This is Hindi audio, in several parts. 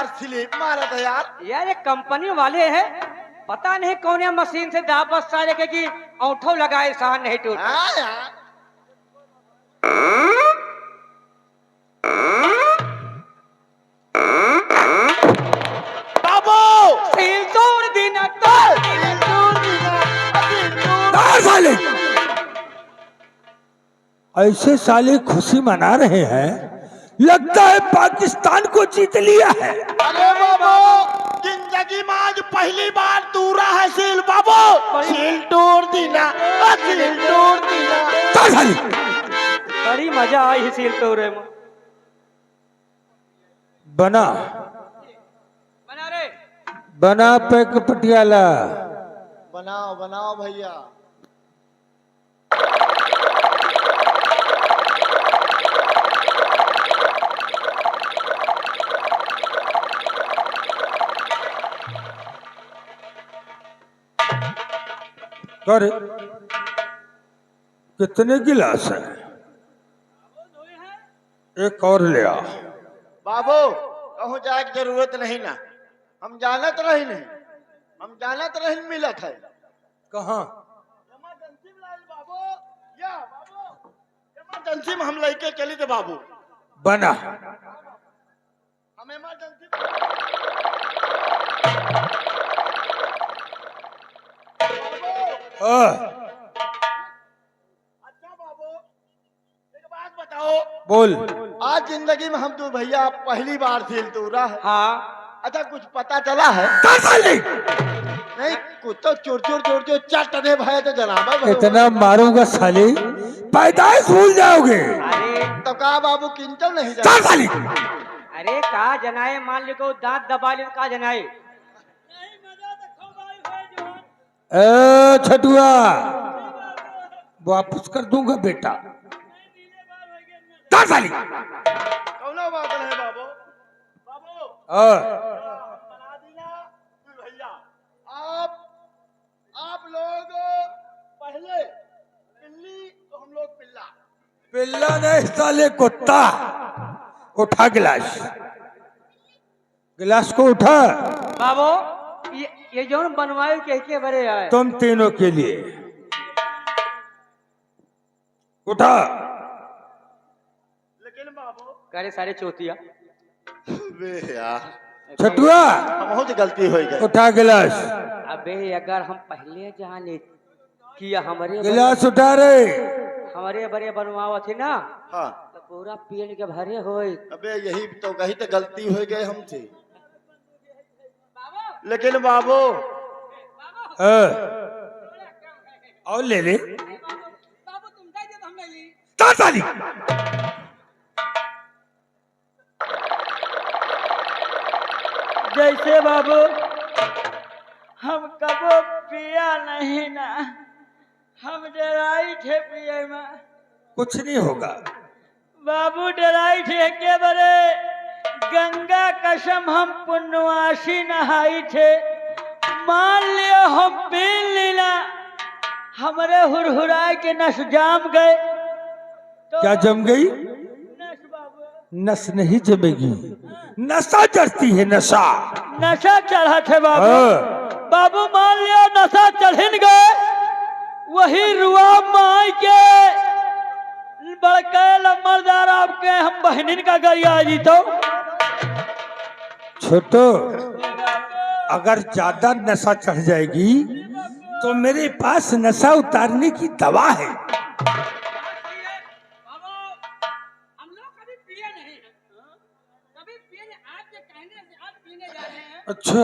यार स्लिप मारा था यार। यार ये कंपनी वाले हैं, पता नहीं कौन है मशीन से दाबस साले के कि औंठो लगाए सहन नहीं टूटा। हाँ यार। बाबू सील तोड़ दिन तो साले ऐसे साले खुशी मना रहे हैं, लगता है पाकिस्तान को जीत लिया है। अरे बाबू जिंदगी में आज पहली बार तूरा है सील बाबू। सील तोड़ देना, सील तोड़ देना। साले बड़ी मजा आई है सील तोड़े में। बना बना रे बना पैक पटियाला। बनाओ बनाओ भैया। कर कितने गिलास है? एक और ले आ। बाबू कहूँ जाए की जरूरत नहीं ना, हम जानत रही नहीं, हम जानत रही मिलत है। कहाँ? इमरजेंसी में लाइल बाबू, या बाबू इमरजेंसी में हम लेके चली थे बाबू। बना हम इमरजेंसी अच्छा बाबू एक बात बताओ। बोल। आज जिंदगी में हम तो भैया पहली बार सील तोड़ा है। हाँ अच्छा कुछ पता चला है? साले नहीं कुछ तो चोर चोर चोर चोर चट दे भाई तो जनाबा इतना मारूंगा साले पैदाइश भूल जाओगे। अरे तो कहा बाबू किंचल नहीं जाना। साले अरे का जनाए मान लो को दांत दबा ले का जनाए। ए छटुआ वापस कर दूंगा बेटा। साले कौनो बात नहीं बाबू। बाबू बना दीना भैया। आप लोग पहले पिल्ली तो हम लोग पिल्ला। पिल्ला नहीं साले कुत्ता। उठा गिलास, गिलास को उठा। बाबू ये जो बनवाए के बड़े आए तुम तीनों के लिए उठा। लेकिन बाबू करे सारे चौथिया। बे यार छटुआ बहुत गलती हो गई। उठा गिलास। अबे अगर हम पहले जाने किया हमारे गिलास उठा रे। हमारे बड़े बनवावा थे ना हाँ तो पूरा पीन के भरे होए। अबे यही तो कही तो गलती हो गई हमसे। लेकिन बाबू और ले ले। बाबू तुम दे दे तो हम ले ली। साली जैसे बाबू हम कबो पिया नहीं ना, हम डराई थे पिए में। कुछ नहीं होगा। बाबू डराई थे के बरे गंगा कसम हम पुण्यवासी नहाई थे। मान लियो हम पी लीला हमारे हुरहुराए के नस जाम गए तो क्या जम गई? नस बाबू नस नहीं जमेगी, नशा चढ़ती है नशा। नशा चढ़ा थे बाबू। बाबू मान लियो नशा चढ़िन गए वही रुआ माई के बड़के लम्बरदार आपके हम बहनिन का गरिया जी तो छोटो अगर ज्यादा नशा चढ़ जाएगी तो मेरे पास नशा उतारने की दवा है। अच्छा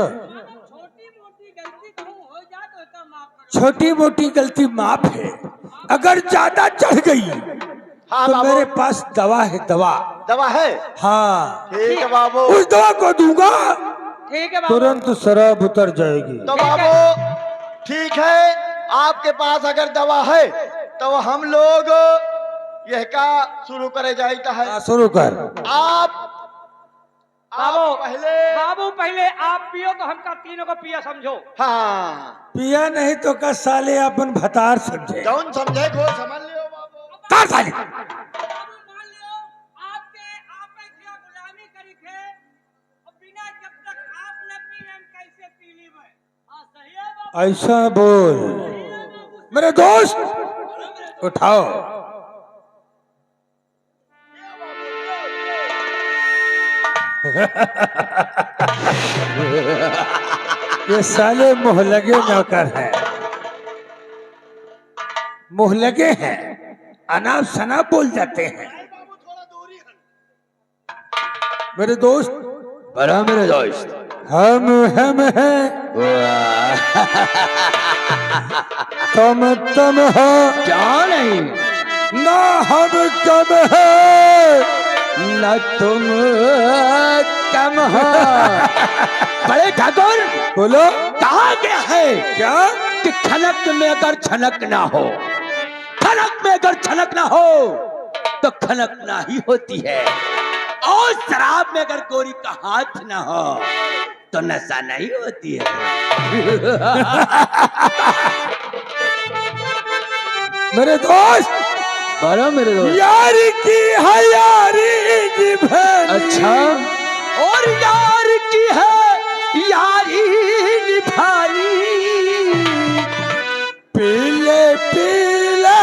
छोटी मोटी गलती माफ है, अगर ज्यादा चढ़ गई हाँ तो बाबू मेरे पास दवा है। दवा दवा है। हाँ ठीक है बाबू। उस दवा को दूंगा ठीक है बाबू। तुरंत शराब उतर जाएगी। तो बाबू ठीक है आपके पास अगर दवा है तो हम लोग यह का शुरू करे जाता है। शुरू कर। आप बाबू पहले आप पियो तो हमका तीनों को पिया समझो। हाँ पिया नहीं तो का साले अपन भतार समझे। कौन समझे को समझ लियो बाबू। का साले बाबू मान लियो आपके आपने क्या गुलामी करी थे और बिना जब ऐसा बोल मेरे दोस्त, उठाओ। ये साले मुहलगे नौकर हैं, मुहलगे हैं, अनाप शनाप बोल जाते हैं। मेरे दोस्त, बड़ा मेरे दोस्त, हम हैं, तुम हो, क्या नहीं, ना हम कम है, न तुम कम हो। बड़े ठाकुर, बोलो कहा गया है क्या कि खनक में अगर छनक ना हो, खनक में अगर छनक ना हो तो खनक ना ही होती है, और शराब में अगर गोरी का हाथ ना हो तो नशा नहीं होती है। मेरे दोस्त, बड़ा मेरे दोस्त, यारी की है यारी निभानी। अच्छा, और यार की है यारी निभानी। पीले पीले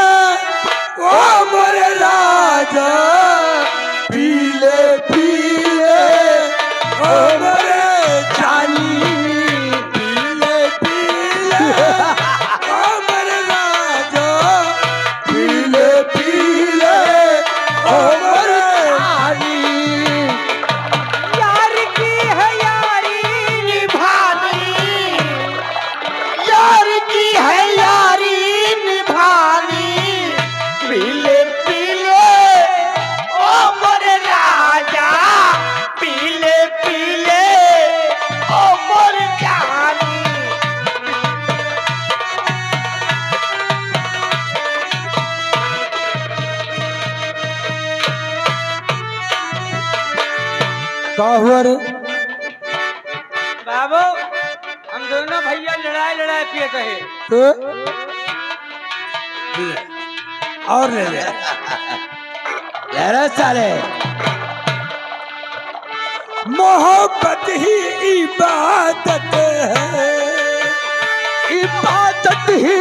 ओ मेरे राजा, पीले पीले ओ मेरे जानी, पीले पीले ओ मेरे राजा, पीले पीले ओ मेरे यार की है यारी निभानी, यार की है यारी निभानी। पीले पीले ओ मोरे राजा, पीले पीले ओ मोरे जानी। कावर बाबू, हम दोनों भैया लड़ाई लड़ाई पिए कहे। तो और ले ले। अरे साले, मोहब्बत ही इबादत है, इबादत ही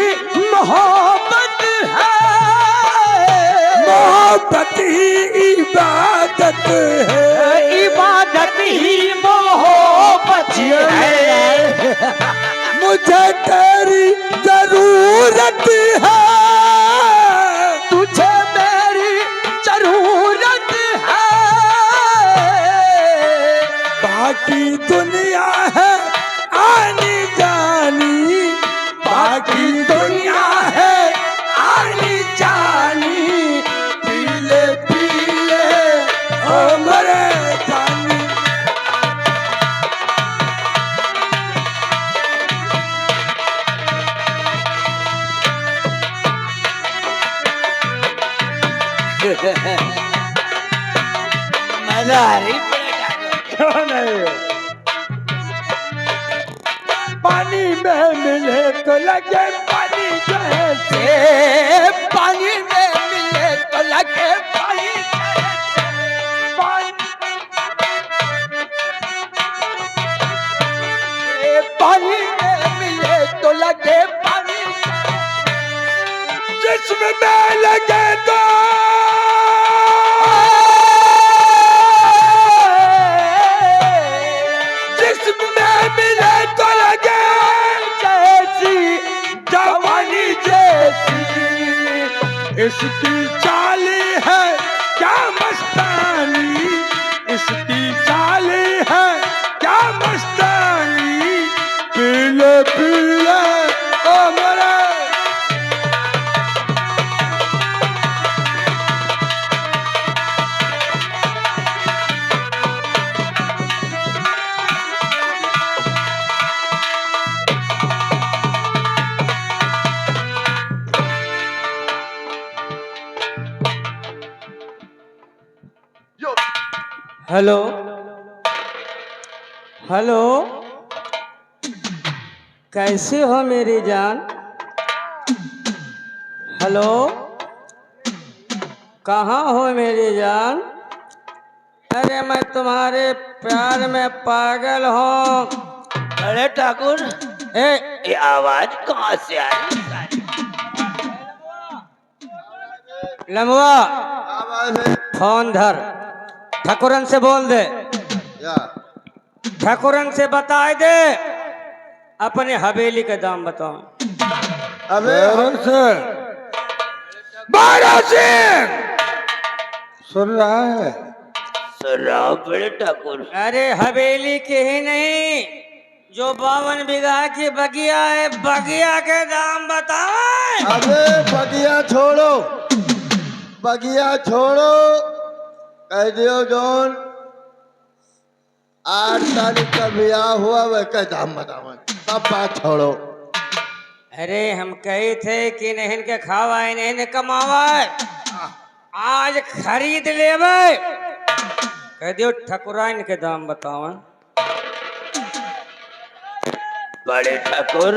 मोहब्बत है, मोहब्बत ही इबादत है, इबादत ही मोहब्बत है। मुझे तेरी जरूरत है, तुझे मेरी जरूरत है। बाकी दुनिया है आनी जानी, बाकी दुनिया है आनी जानी। पीले पीले ओ मरे जानी। क्यों नहीं? पानी में मिले तो लगे पानी जैसे, पानी में मिले तो लगे पानी पानी में मिले तो लगे पानी, जिस्म में लगे तो जिस्म में मिले तो लगे जैसी जवानी जैसी। इसकी चाली है क्या मस्तानी, इसकी चाली है क्या मस्तानी। पीले पीले ओ मेरे हेलो हेलो, कैसे हो मेरी जान? हेलो, कहाँ हो मेरी जान? अरे मैं तुम्हारे प्यार में पागल हूँ। अरे ठाकुर, ये आवाज कहाँ से आ रही है? लमुआ आवाज है फोन धर, ठाकुरन से बोल दे, या ठाकुरन से बताए दे अपने हवेली के दाम बताओ। अबे सुन रहा है? सुराव बड़े ठाकुर। अरे हवेली के ही नहीं, जो 52 बीघा की बगिया है, बगिया के दाम बताओ। अबे बगिया छोड़ो, बगिया छोड़ो, कह दियो जौन 8 तारीख का ब्याह हुआ वह का दाम बताओ, सब बात छोड़ो। अरे हम कहे थे कि नहीं के खावा नहीं कमावा, आज खरीद लेवे। कह दियो ठकुराइन के दाम बताओ। बड़े ठाकुर,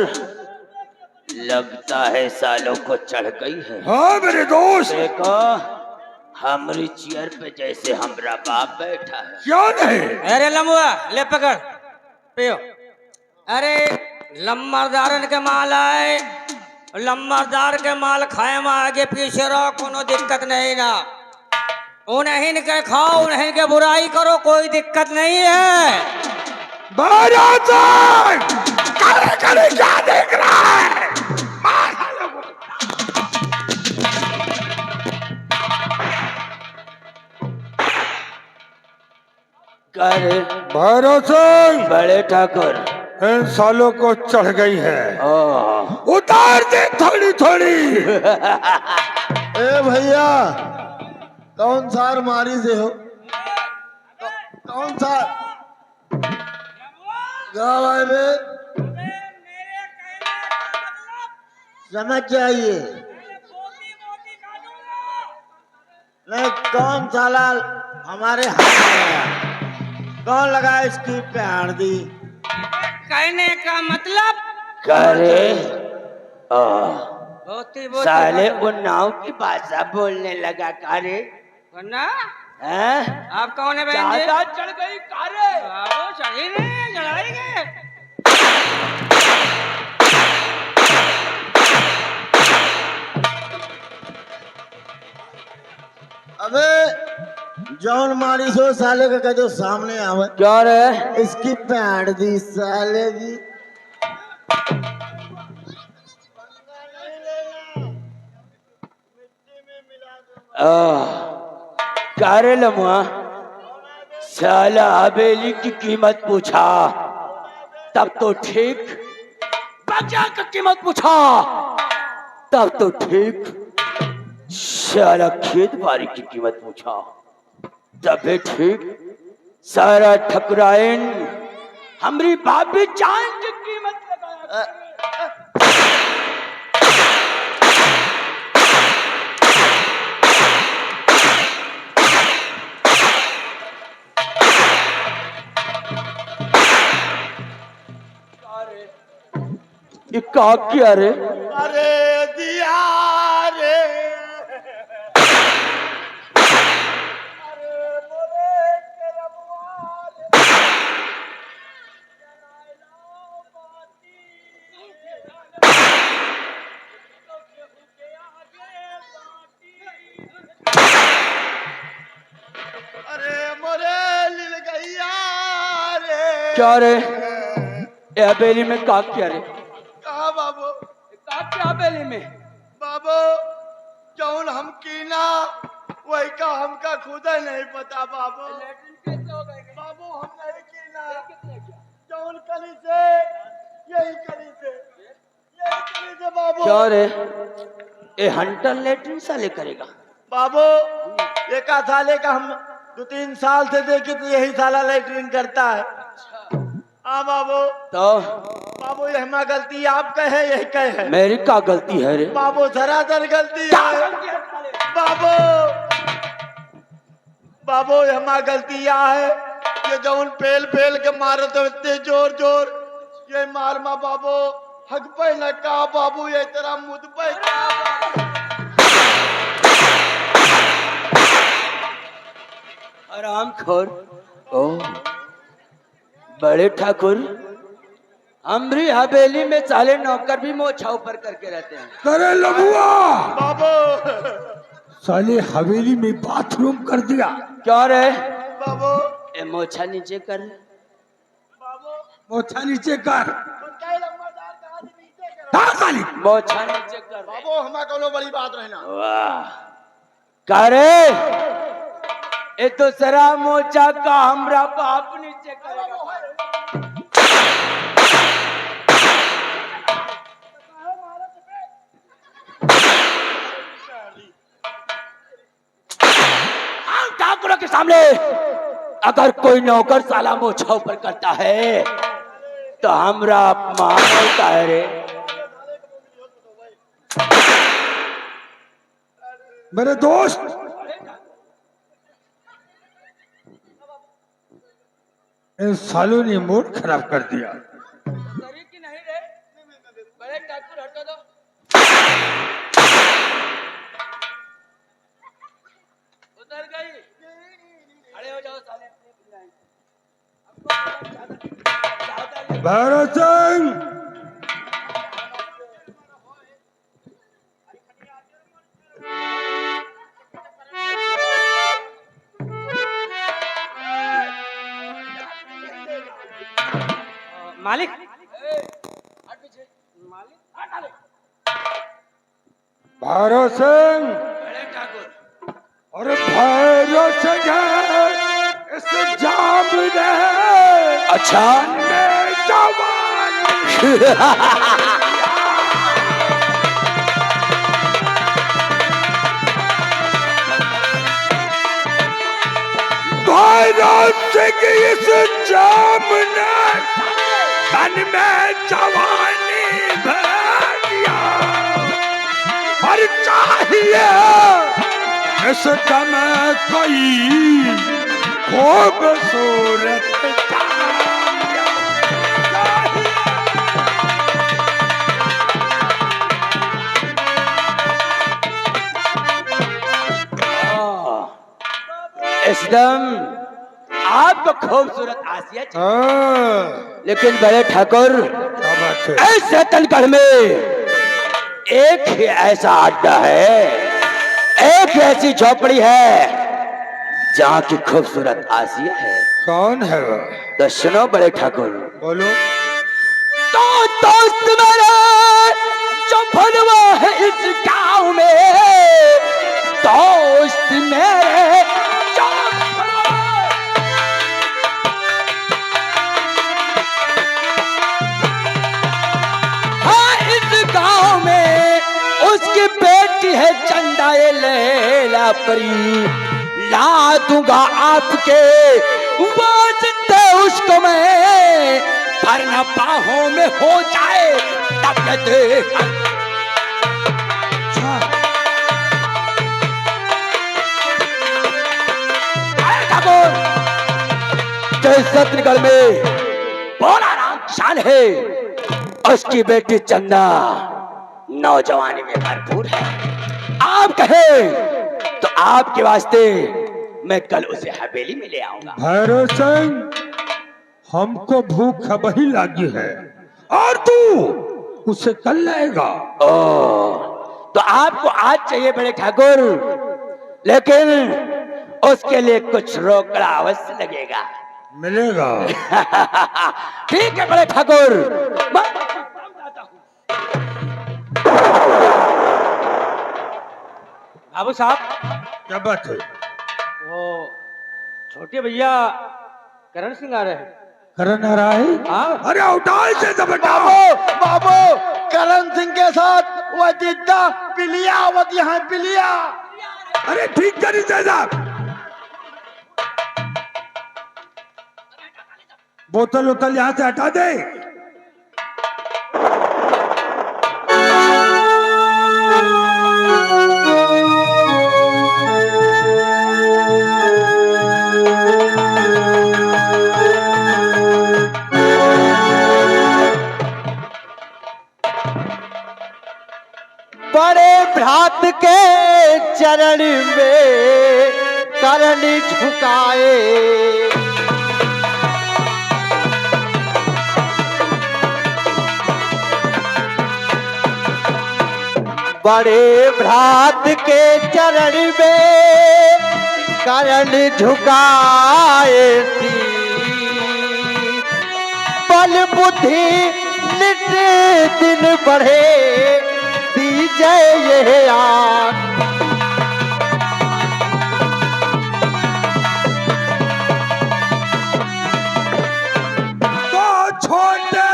लगता है सालों को चढ़ गई है। हाँ मेरे दोस्त, देखो हमारी चेयर पे जैसे हमरा बाप बैठा है। क्या नहीं? अरे लमुआ ले पकड़ पियो। अरे लम्बरदारन के माल आए, लम्बरदार के माल खाए में आगे पीछे रहो, कोनो दिक्कत नहीं ना। उन्हें के खाओ, उन्हें के बुराई करो, कोई दिक्कत नहीं है। करे क्या देख रहा है? कर भैरव सिंह, बड़े ठाकुर। इन सालों को चढ़ गई है, ओह, उतार दे थोड़ी थोड़ी। ए भैया, कौन सा मारी से हो? कौन सा गाँव है बे? समझ जाइए, नहीं कौन साला हमारे हाथ में आया? कौन लगा इसकी पे हाड़ दी? कहने का मतलब करे बोती बोती साले उन्नाव की भाषा बोलने लगा। कारे वरना हैं? आप कौन है बहन जी? ज्यादा चढ़ गई कारे। वो चढ़ी नहीं, चढ़ाएंगे। अबे जौन मारी सो साले का कह दो सामने आवे। क्या रे? इसकी पैंट दी साले की। कारे लमुआ, साला हवेली की कीमत पूछा तब तो ठीक, बगिया की कीमत पूछा तब तो ठीक, साला खेत बाड़ी की कीमत पूछा तब भी ठीक। सारा ठकुराइन हमारी भाभी जान की कीमत लगाया। ये का किया रे? अरे दिया रे, अरे मोरे लिल गैया रे। क्या रे? ये हवेली में का किया रे? कहा बाबू? का क्या हवेली में? बाबू जौन हम कीना वही का हमका खुद ही नहीं पता बाबू। बाबू हम नहीं कीना, जौन कली से यही कली से बाबू। क्या रे? ये हंटर लेटरिन साले करेगा? बाबू एक साले का हम 2-3 साल से देखी तो यही साला लेटरिन करता है। हाँ बाबू। तो बाबू ये हमारी गलती आपका है, यही कहे है। मेरी का गलती है रे? बाबू सरासर गलती है बाबू। बाबू ये हमारी गलती यह है ये जौन पेल पेल के मारत हो इतने जोर जोर, ये मार मा बाबू हक पे न का बाबू, ये तेरा मुद पे का। आराम खोर। ओ बड़े ठाकुर, हमारी हवेली में साले नौकर भी मोछा ऊपर करके रहते हैं। करे लबुआ बाबू साले हवेली में बाथरूम कर दिया। क्या रे? बाबू ए मोछा नीचे कर। बाबू मोछा नीचे कर। उनका ही लम्बादार कहा जी नीचे करो। हाँ साली मोछा नीचे कर। बाबू हमारा कोनो बड़ी बात रहना। वाह का रे? ए दूसरा मोचा का हमरा बाप नीचे करेगा। ठाकुरों के सामने अगर कोई नौकर साला मोछा ऊपर करता है तो हमरा अपमान होता है रे। मेरे दोस्त इन सालों ने मूड खराब कर दिया। उतर गई। खड़े हो जाओ साले। भैरव सिंह मालिक भैरव सिंह बड़े ठाकुर और भैरव सिंह है इस जाम ने अच्छा में जवान भैरव सिंह इस जाम ने तन में जवानी भर दिया और चाहिए इस दम कोई खूबसूरत चाहिए। एकदम आपको खूबसूरत आसिया चाहिए। हाँ, लेकिन बड़े ठाकुर क्या बात है? ऐसे तनगढ़ में एक ही ऐसा अड्डा है, एक ही ऐसी झोपड़ी है जहाँ की खूबसूरत आसिया है। कौन है वो? तो सुनो बड़े ठाकुर। बोलो। तो दोस्त मेरे जो भनवा है इस गांव में, दोस्त मेरे जो भनवा हाँ इस गांव में उसकी बेटी है चंदा ये लैला परी, ला दूंगा आपके वास्ते उसको मैं, भरना बाहों में हो जाए तब न देख। ठाकुर जो सतनगढ़ में बोला राम शान है, उसकी बेटी चंदा नौजवानी में भरपूर है। आप कहे तो आपके वास्ते मैं कल उसे हवेली में ले आऊंगा। भैरव सिंह हमको भूख वही लगी है और तू उसे कल लाएगा। ओ तो आपको आज चाहिए बड़े ठाकुर, लेकिन उसके लिए कुछ रोकड़ा अवश्य लगेगा। मिलेगा। ठीक है बड़े ठाकुर, मैं जाता हूं। बाबू साहब क्या बात है? वो छोटे भैया करण सिंह आ रहे हैं। करण आ रहा है? हाँ अरे उठाओ इसे जबरदस्त। बाबू बाबू करण सिंह के साथ वो जिद्दा पिलिया आवत यहाँ पिलिया। अरे ठीक करी साहब। बोतल उतल यहाँ से हटा दे। बड़े भ्रात के चरण में करण झुकाए, बड़े भ्रात के चरण में करण झुकाए शीश। बल बुद्धि नित दिन बढ़े दीजय यह आन। तो छोटे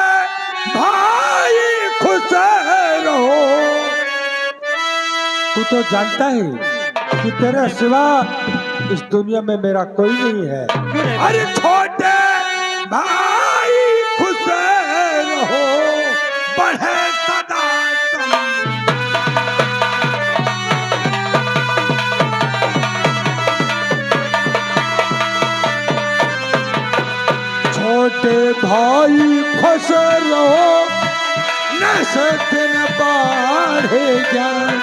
भाई खुश रहो। तू तो जानता है कि तेरे सिवा इस दुनिया में मेरा कोई नहीं है। अरे छोटे भाई खुश रहो, बढ़े सदा छोटे भाई खुश रहो, न दिन बढ़े जाए।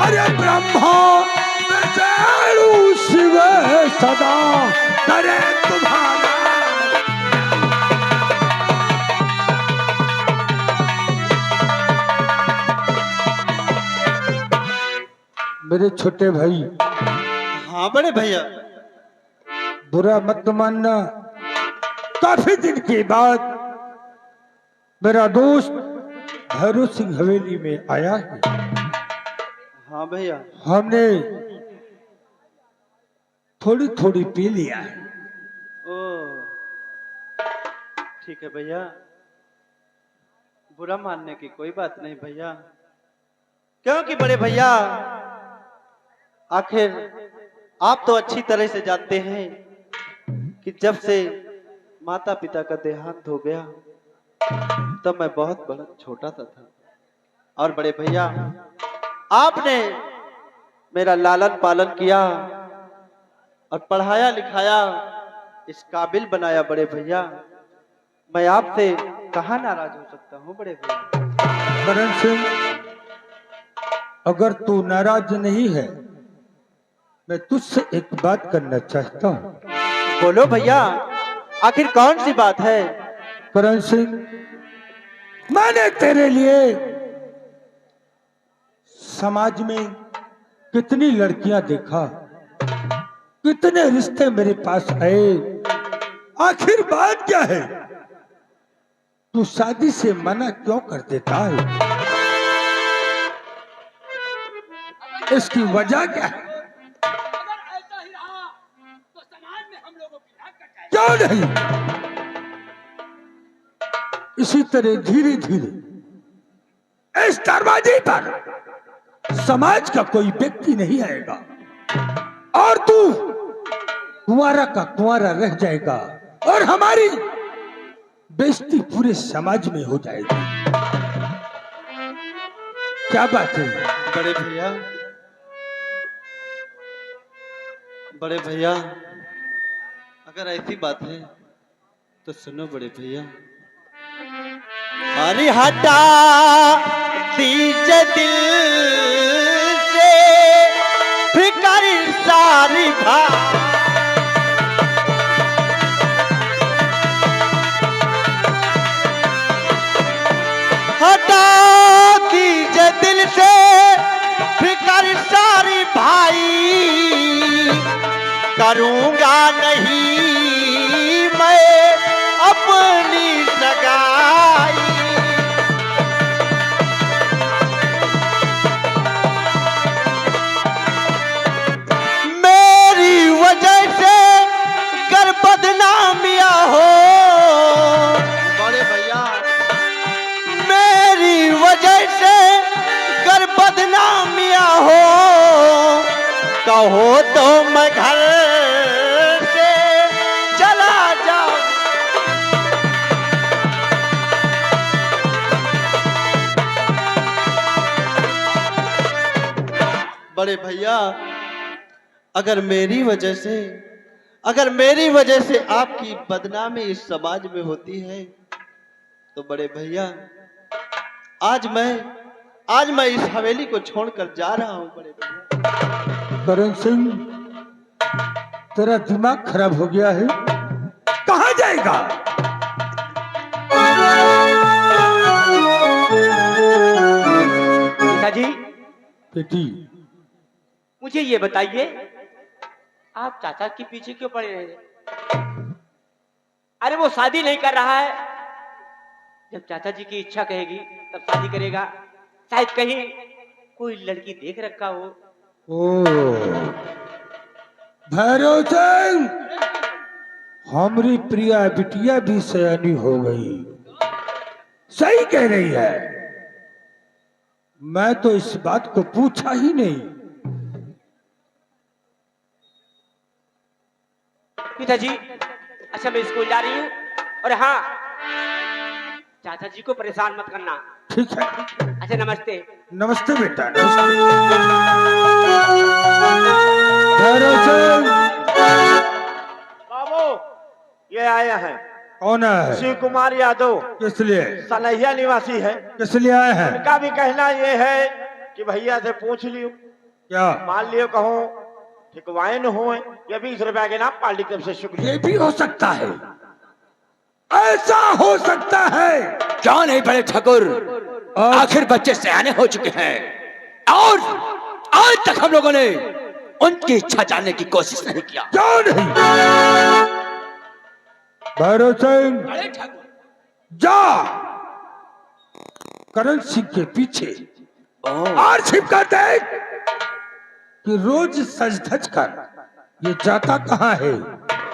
अरे ब्रह्मा विष्णु शिव सदा करे तुम्हारा। मेरे छोटे भाई, हाँ बड़े भैया। बुरा मत मानना, काफी दिन के बाद मेरा दोस्त भैरव सिंह हवेली में आया है। हाँ भैया। हमने थोड़ी थोड़ी पी लिया है। ओ ठीक है भैया, बुरा मानने की कोई बात नहीं भैया। क्योंकि बड़े भैया, आखिर आप तो अच्छी तरह से जानते हैं कि जब से माता पिता का देहांत हो गया तब मैं बहुत बड़ा छोटा सा था। और बड़े भैया, आपने मेरा लालन पालन किया और पढ़ाया लिखाया, इस काबिल बनाया बड़े भैया। मैं आपसे कहाँ नाराज हो सकता हूँ बड़े भैया। करण सिंह, अगर तू नाराज नहीं है, मैं तुझसे एक बात करना चाहता हूँ। बोलो भैया, आखिर कौन सी बात है? करण सिंह, मैंने तेरे लिए समाज में कितनी लड़कियां देखा, कितने रिश्ते मेरे पास आए, आखिर बात क्या है? तू शादी से मना क्यों कर देता है? इसकी वजह क्या है? क्यों नहीं? इसी तरह धीरे धीरे इस दरवाजे पर समाज का कोई व्यक्ति नहीं आएगा और तू कुंवारा का कुंवारा रह जाएगा और हमारी बेइज्जती पूरे समाज में हो जाएगी। क्या बात है? बड़े भैया, बड़े भैया, अगर ऐसी बात है तो सुनो बड़े भैया। अरे हटा दीजिए दिल से फिक्र सारी हटा दीजिए दिल से फिक्र सारी भाई। करूंगा नहीं मैं अपनी सगाई। मेरी वजह से कर बदनामिया हो बड़े भैया, मेरी वजह से कर बदनामिया हो। कहो तो मैं घर से चला जाऊं। बड़े भैया, अगर मेरी वजह से आपकी बदनामी इस समाज में होती है तो बड़े भैया, आज मैं इस हवेली को छोड़कर जा रहा हूं बड़े भैया। करण सिंह, तेरा दिमाग खराब हो गया है? कहां जाएगा? पिताजी, बेटी, मुझे ये बताइए, आप चाचा के पीछे क्यों पड़े रहे? अरे वो शादी नहीं कर रहा है, जब चाचा जी की इच्छा कहेगी तब शादी करेगा। शायद कहीं कोई लड़की देख रखा हो। ओ भैरव सिंह, हमारी प्रिया बिटिया भी सयानी हो गई। सही कह रही है, मैं तो इस बात को पूछा ही नहीं। पिताजी, अच्छा मैं स्कूल जा रही हूँ, और हाँ, चाचा जी को परेशान मत करना। ठीक है। अच्छा नमस्ते। नमस्ते बेटा, नमस्ते। भैरव सिंह, बाबू ये आया है कौन है? शिव कुमार यादव, किस लिए? सनैया निवासी है। किस लिए आए हैं? उनका भी कहना ये है कि भैया से पूछ लियो, क्या? मान लियो कहो ठिकवाए न हो, ये 20 रुपया के नाम पार्टी तरफ से शुक्रिया। ये भी हो सकता है, ऐसा हो सकता है। क्यों नहीं बड़े ठाकुर? आखिर बच्चे सयाने हो चुके हैं और आज तक हम लोगों ने उनकी इच्छा जानने की कोशिश नहीं किया। क्यों नहीं? भैरव सिंह, बड़े ठाकुर, जा करण सिंह के पीछे ओह, और छिपकर देख कि रोज सज धज कर ये जाता कहाँ है।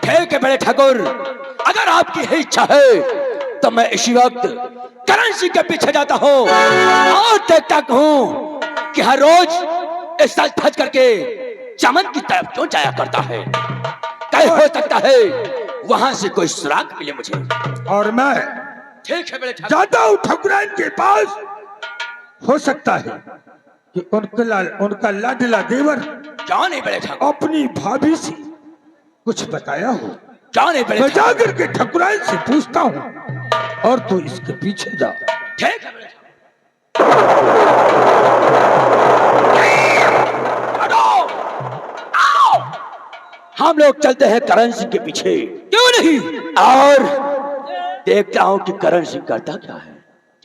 ठीक है बड़े ठाकुर, अगर आपकी ही इच्छा है तो मैं इसी वक्त करण सिंह के पीछे जाता हूँ और देखता हूँ कि हर रोज इस सज धज करके चमन की तरफ क्यों जाया करता है। कहीं हो सकता है वहां से कोई सुराग मिले मुझे। और मैं ठीक है बड़े ठाकुर। जाता हूँ ठकुराइन के पास। हो सकता है कि उनका लाडला देवर क्यों नहीं बड़े ठाकुर? अपनी भाभी से कुछ बताया हो। क्यों नहीं बड़े मैं ठाकुर? जाकर के ठकुराइन से पूछता हूँ और तू इसके पीछे जा। ठीक है बड़े ठाकुर। हटो! आओ! हम लोग चलते हैं करण सिंह के पीछे। क्यों नहीं? और देखता हूं कि करण सिंह करता क्या है।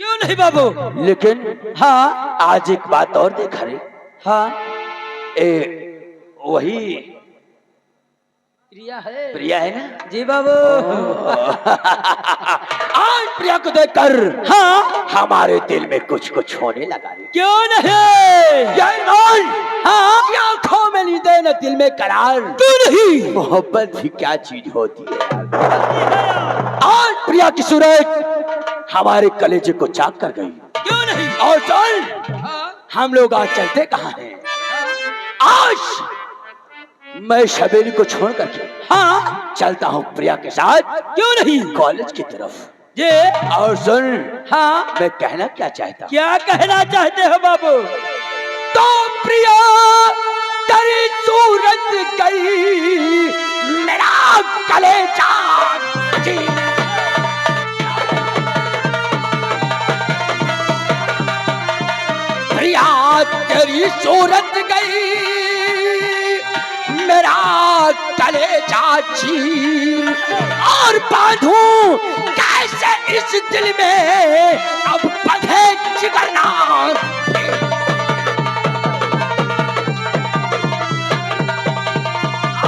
क्यों नहीं बाबू? लेकिन हाँ आज एक बात और देखा रे। हाँ, वही प्रिया है। प्रिया है ना? जी बाबू। आज प्रिया को देखकर हाँ, हमारे दिल में कुछ कुछ होने लगा रे। क्यों नहीं? हाँ, आंखों में नींदे न दिल में करार। क्यों नहीं? मोहब्बत भी क्या चीज होती है यार। आज प्रिया की सूरत हमारे कलेजे को चाक कर गई। क्यों नहीं? और चल, हम लोग आज चलते कहाँ हैं? आज मैं शबेली को छोड़ करके हाँ, चलता हूँ प्रिया के साथ। क्यों नहीं? कॉलेज की तरफ। जी और सुन, हाँ, मैं कहना क्या चाहता हूँ। क्या कहना चाहते हो बाबू? तो प्रिया तेरी सूरत गई मेरा कलेजा जी। प्रिया तेरी सूरत गई मेरा कलेजा जी। और बांधूं कैसे इस दिल में अब बंधे जिगरना।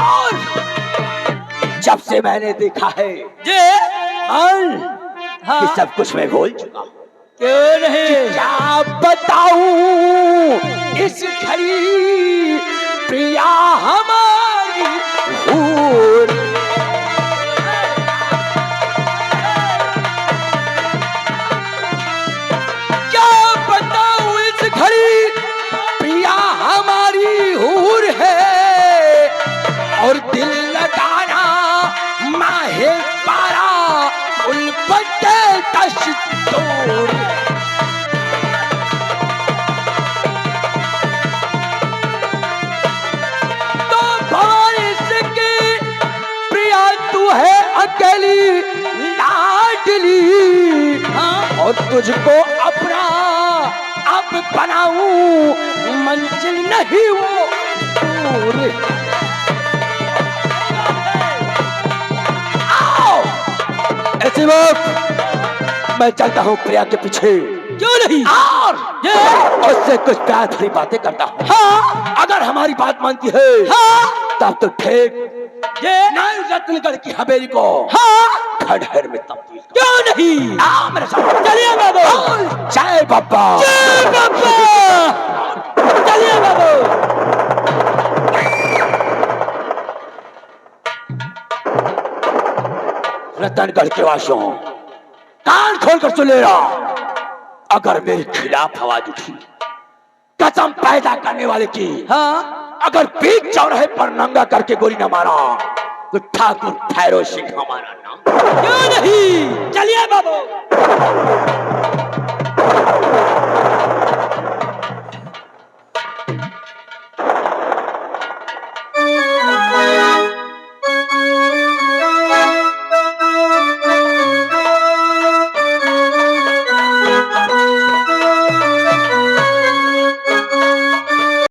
और जब से मैंने देखा है जी हाँ, कि सब कुछ मैं भूल चुका हूँ। क्यों नहीं? क्या बताऊं इस घड़ी प्रिया हमारी हूर। क्या बताऊं इस घड़ी प्रिया हमारी हूर है। और दिल लगाना माहे पारा उल्फते तश्तूर। तो बारिश की प्रिया तू है अकेली लाडली। हाँ, और तुझको अपना अब बनाऊं मंजिल नहीं वो दूर। ऐसे वक्त मैं चलता हूँ प्रिया के पीछे। क्यों नहीं? और उससे कुछ प्यार भरी बातें करता हूँ। हाँ। अगर हमारी बात मानती है, हाँ, तब तो ठीक नई रत्नगढ़ की हवेली को, हाँ, खंडहर में तब्दील कर। क्यों नहीं? आओ मेरे साथ। चलिए बाबू। जय बाबा। जय बाबा। चलिए बाबू। रतनगढ़ के वासियों, कान खोलकर सुन ले रहा। अगर मेरे खिलाफ आवाज उठी, कसम पैदा करने वाले की, हाँ, अगर बीच चौराहे पर नंगा करके गोली न मारा, तो ठाकुर भैरव सिंह हमारा नाम। क्यों नहीं? चलिए बाबू।